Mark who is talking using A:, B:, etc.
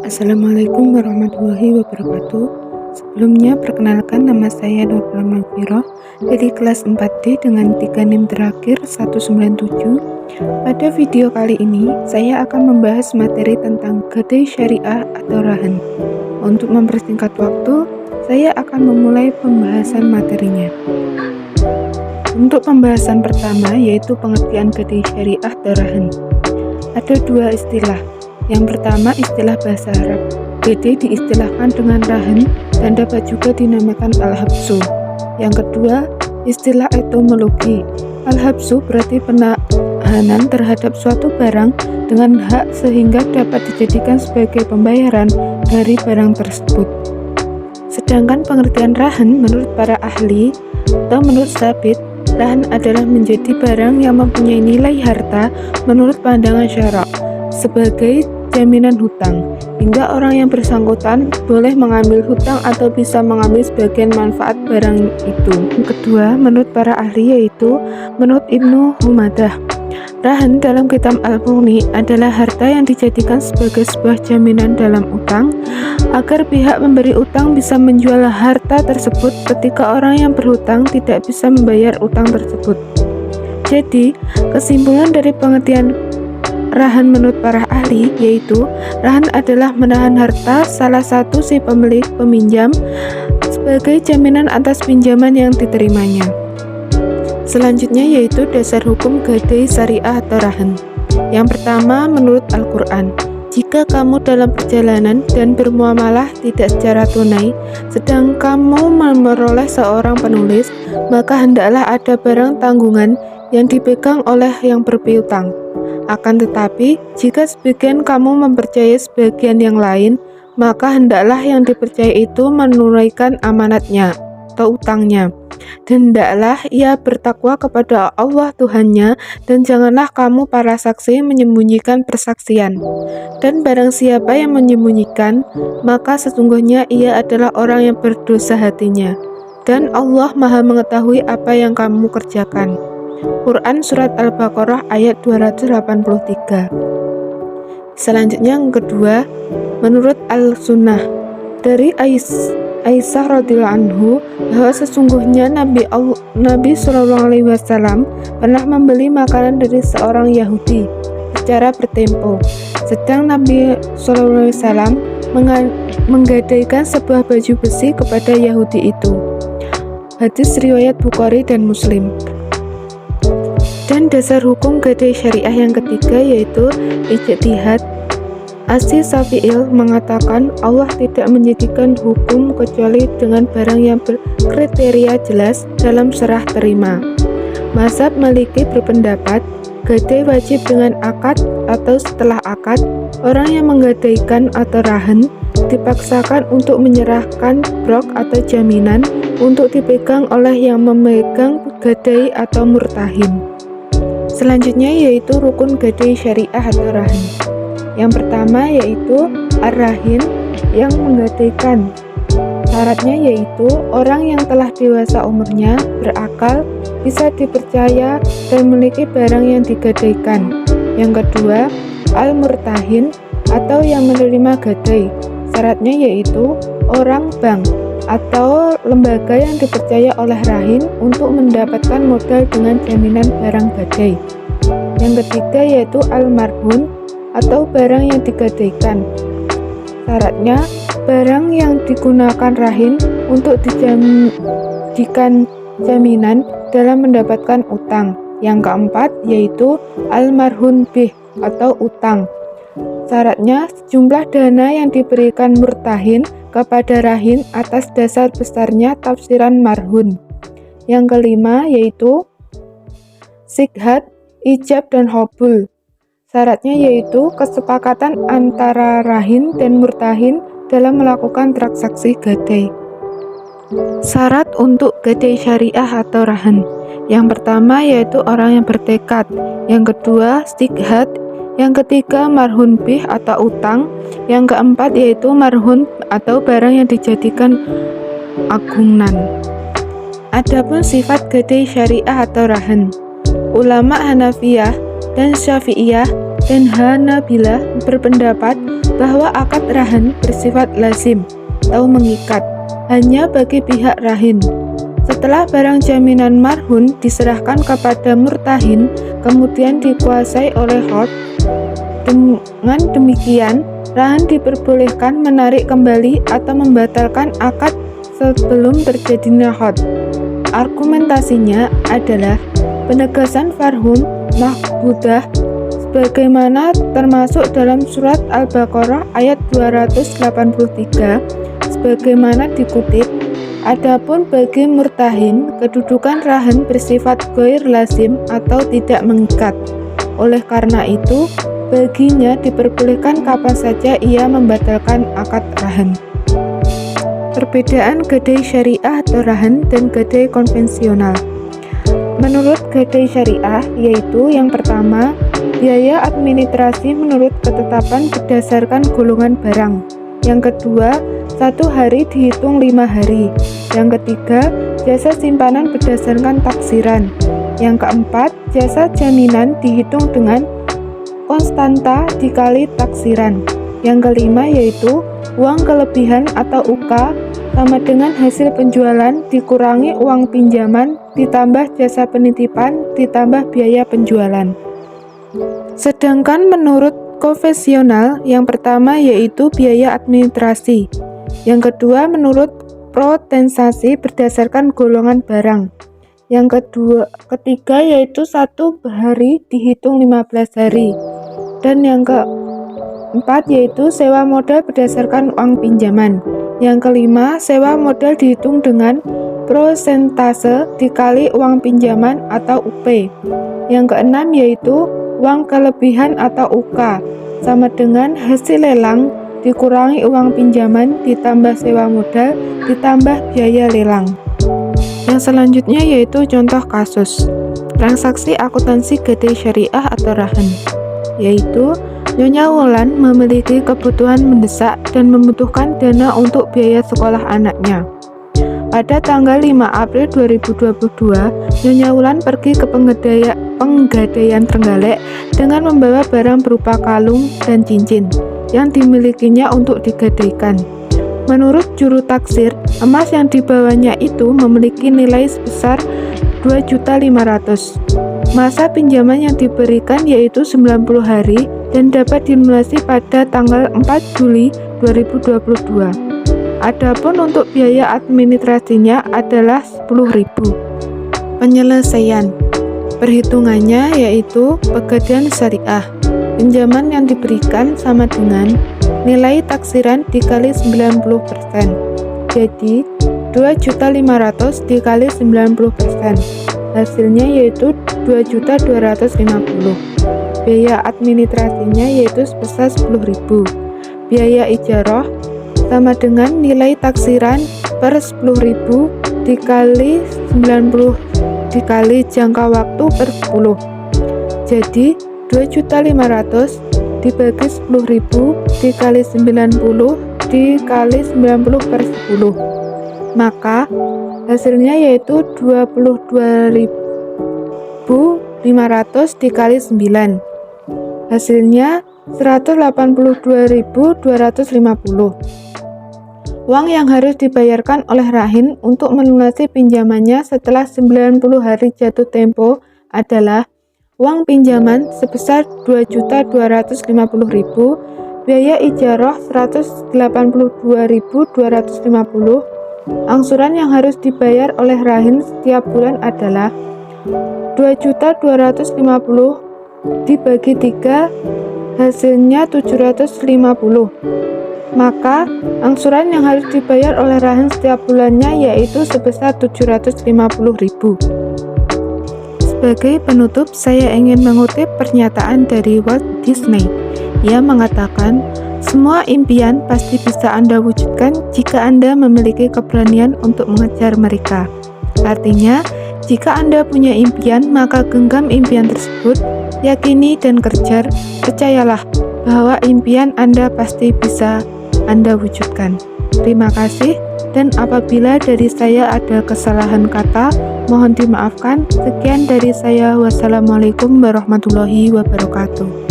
A: Assalamualaikum warahmatullahi wabarakatuh. Sebelumnya perkenalkan, nama saya Nurul Magfirah dari kelas 4D dengan 3 NIM terakhir 197. Pada video kali ini saya akan membahas materi tentang gadai syariah atau rahan. Untuk mempersingkat waktu, saya akan memulai pembahasan materinya. Untuk pembahasan pertama yaitu pengertian gadai syariah atau rahan. Ada dua istilah. Yang pertama, istilah bahasa Arab. Gadai diistilahkan dengan rahan dan dapat juga dinamakan al-habsu. Yang kedua, istilah etimologi. Al-habsu berarti penahanan terhadap suatu barang dengan hak sehingga dapat dijadikan sebagai pembayaran dari barang tersebut. Sedangkan pengertian rahan menurut para ahli atau menurut Sabit, rahan adalah menjadi barang yang mempunyai nilai harta menurut pandangan syarak sebagai jaminan hutang, hingga orang yang bersangkutan boleh mengambil hutang atau bisa mengambil sebagian manfaat barang itu. Yang kedua, menurut para ahli yaitu menurut Ibnu Humadah, rahan dalam kitab Al-Mughni adalah harta yang dijadikan sebagai sebuah jaminan dalam utang agar pihak memberi utang bisa menjual harta tersebut ketika orang yang berhutang tidak bisa membayar utang tersebut. Jadi, kesimpulan dari pengertian rahan menurut para ahli yaitu rahan adalah menahan harta salah satu si pemilik peminjam sebagai jaminan atas pinjaman yang diterimanya. Selanjutnya yaitu dasar hukum gadai syariah atau rahan. Yang pertama, menurut Al-Quran, jika kamu dalam perjalanan dan bermuamalah tidak secara tunai, sedang kamu memperoleh seorang penulis, maka hendaklah ada barang tanggungan yang dipegang oleh yang berpiutang. Akan tetapi, jika sebagian kamu mempercayai sebagian yang lain, maka hendaklah yang dipercaya itu menunaikan amanatnya atau utangnya. Dan hendaklah ia bertakwa kepada Allah Tuhannya, dan janganlah kamu para saksi menyembunyikan persaksian. Dan barang siapa yang menyembunyikan, maka sesungguhnya ia adalah orang yang berdosa hatinya. Dan Allah Maha mengetahui apa yang kamu kerjakan. Quran Surat Al-Baqarah ayat 283. Selanjutnya yang kedua, menurut Al-Sunnah dari Aisyah radhiyallahu anhu bahwa sesungguhnya Nabi SAW pernah membeli makanan dari seorang Yahudi secara bertempo, sedang Nabi SAW menggadaikan sebuah baju besi kepada Yahudi itu. Hadis riwayat Bukhari dan Muslim. Dan dasar hukum gadai syariah yang ketiga yaitu ijtihad. Asy Syafi'il mengatakan Allah tidak menjadikan hukum kecuali dengan barang yang berkriteria jelas dalam serah terima. Mazhab Maliki berpendapat gadai wajib dengan akad atau setelah akad. Orang yang menggadaikan atau rahan dipaksakan untuk menyerahkan brok atau jaminan untuk dipegang oleh yang memegang gadai atau murtahin. Selanjutnya yaitu rukun gadai syariah atau rahan. Yang pertama yaitu ar-rahin yang menggadaikan. Syaratnya yaitu orang yang telah dewasa umurnya, berakal, bisa dipercaya dan memiliki barang yang digadaikan. Yang kedua, al-murtahin atau yang menerima gadai. Syaratnya yaitu orang bank atau lembaga yang dipercaya oleh rahin untuk mendapatkan modal dengan jaminan barang gadai. Yang ketiga yaitu al-marhun atau barang yang digadaikan. Syaratnya, barang yang digunakan rahin untuk dijadikan jaminan dalam mendapatkan utang. Yang keempat yaitu al-marhun bih atau utang. Syaratnya, sejumlah dana yang diberikan murtahin kepada rahin atas dasar besarnya tafsiran marhun. Yang kelima yaitu sighat, ijab, dan hobul. Syaratnya yaitu kesepakatan antara rahin dan murtahin dalam melakukan transaksi gadai. Syarat untuk gadai syariah atau rahan. Yang pertama yaitu orang yang bertekad. Yang kedua sighat. Yang ketiga marhun bih atau utang. Yang keempat yaitu marhun atau barang yang dijadikan agunan. Adapun sifat gadai syariah atau rahan, ulama Hanafiyah dan Syafi'iyah dan Hanabilah berpendapat bahwa akad rahan bersifat lazim atau mengikat hanya bagi pihak rahin. Setelah barang jaminan marhun diserahkan kepada murtahin, kemudian dikuasai oleh hod, dengan demikian rahan diperbolehkan menarik kembali atau membatalkan akad sebelum terjadinya hod. Argumentasinya adalah penegasan farhum mahbudah sebagaimana termasuk dalam surat Al-Baqarah ayat 283 sebagaimana dikutip, adapun bagi murtahin kedudukan rahan bersifat ghair lazim atau tidak mengikat. Oleh karena itu baginya diperbolehkan kapan saja ia membatalkan akad rahan. Perbedaan gadai syariah atau rahan dan gadai konvensional. Menurut gadai syariah, yaitu yang pertama, biaya administrasi menurut ketetapan berdasarkan golongan barang. Yang kedua, 1 hari dihitung 5 hari. Yang ketiga, jasa simpanan berdasarkan taksiran. Yang keempat, jasa jaminan dihitung dengan konstanta dikali taksiran. Yang kelima yaitu uang kelebihan atau UK sama dengan hasil penjualan dikurangi uang pinjaman ditambah jasa penitipan ditambah biaya penjualan. Sedangkan menurut konvensional, yang pertama yaitu biaya administrasi, yang kedua menurut protensasi berdasarkan golongan barang, yang ketiga yaitu 1 hari dihitung 15 hari, dan yang keempat yaitu sewa modal berdasarkan uang pinjaman. Yang kelima, sewa modal dihitung dengan prosentase dikali uang pinjaman atau UP. Yang keenam yaitu uang kelebihan atau UK sama dengan hasil lelang dikurangi uang pinjaman ditambah sewa modal ditambah biaya lelang. Yang selanjutnya yaitu contoh kasus transaksi akuntansi gadai syariah atau rahan, yaitu Nyonya Wulan memiliki kebutuhan mendesak dan membutuhkan dana untuk biaya sekolah anaknya. Pada tanggal 5 April 2022, Nyonya Wulan pergi ke Penggadaian Trenggalek dengan membawa barang berupa kalung dan cincin yang dimilikinya untuk digadaikan. Menurut juru taksir, emas yang dibawanya itu memiliki nilai sebesar 2.500.000. Masa pinjaman yang diberikan yaitu 90 hari dan dapat dilunasi pada tanggal 4 Juli 2022. Adapun untuk biaya administrasinya adalah 10.000. Penyelesaian perhitungannya yaitu pegadaian syariah. Pinjaman yang diberikan sama dengan nilai taksiran dikali 90%. Jadi 2.500.000 dikali 90%. Hasilnya yaitu 2.250.000. Biaya administrasinya yaitu sebesar 10.000. Biaya ijarah sama dengan nilai taksiran per 10.000 dikali 90 dikali jangka waktu per 10. Jadi 2.500.000 dibagi 10.000 dikali 90 dikali 90 per 10. Maka hasilnya yaitu 22.500 dikali 9. Hasilnya 182.250. Uang yang harus dibayarkan oleh rahin untuk melunasi pinjamannya setelah 90 hari jatuh tempo adalah uang pinjaman sebesar 2.250.000, biaya ijarah 182.250, angsuran yang harus dibayar oleh rahin setiap bulan adalah 2.250 dibagi 3, hasilnya 750. Maka angsuran yang harus dibayar oleh rahin setiap bulannya yaitu sebesar 750.000. Sebagai penutup, saya ingin mengutip pernyataan dari Walt Disney. Ia mengatakan, semua impian pasti bisa Anda wujudkan jika Anda memiliki keberanian untuk mengejar mereka. Artinya, jika Anda punya impian, maka genggam impian tersebut, yakini dan kejar, percayalah bahwa impian Anda pasti bisa Anda wujudkan. Terima kasih, dan apabila dari saya ada kesalahan kata, mohon dimaafkan. Sekian dari saya. Wassalamualaikum warahmatullahi wabarakatuh.